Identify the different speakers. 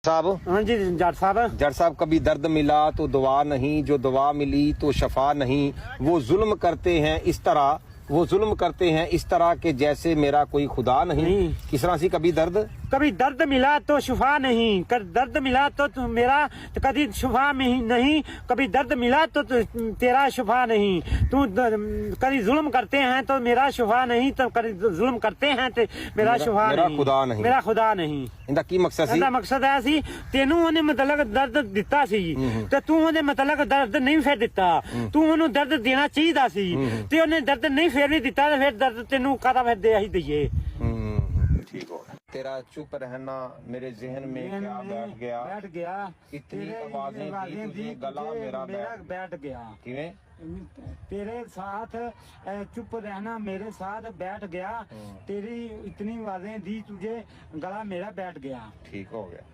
Speaker 1: साहब।
Speaker 2: हाँ जी जट साहब,
Speaker 1: कभी दर्द मिला तो दुआ नहीं, जो दुआ मिली तो शफा नहीं। वो जुल्म करते हैं इस तरह, वो जुल्म करते हैं इस तरह के जैसे मेरा कोई खुदा नहीं। किस तरह से
Speaker 2: कभी दर्द मिला तो शुफा नहीं, दर्द मिला तो मेरा कभी शुफा नहीं, कभी दर्द मिला तो तेरा शुफा नहीं। तू कभी जुल्म करते हैं तो मेरा शुफा नहीं, तो कभी जुल्म करते हैं तो मेरा शुफा नहीं,
Speaker 1: खुदा नहीं,
Speaker 2: मेरा खुदा नहीं।
Speaker 1: इंदा की मकसद सी?
Speaker 2: इंदा मकसद है सी तेनू ओने मतलब दर्द दिता सी ते तू ओने मतलब दर्द नहीं फिर दिता। तू ओनू दर्द देना चाहिए सी ते ओने दर्द नहीं फिर नहीं दिता, ते फिर दर्द तेनू कादा फिर दे ही दईए।
Speaker 1: ठीक हो। तेरा चुप रहना मेरे जहन में क्या बैठ गया, इतनी आवाजें दी गला मेरा
Speaker 2: बैठ गया।
Speaker 1: किवें?
Speaker 2: तेरे साथ चुप रहना मेरे साथ बैठ गया, तेरी इतनी आवाजें दी तुझे गला मेरा बैठ गया।
Speaker 1: ठीक हो गया।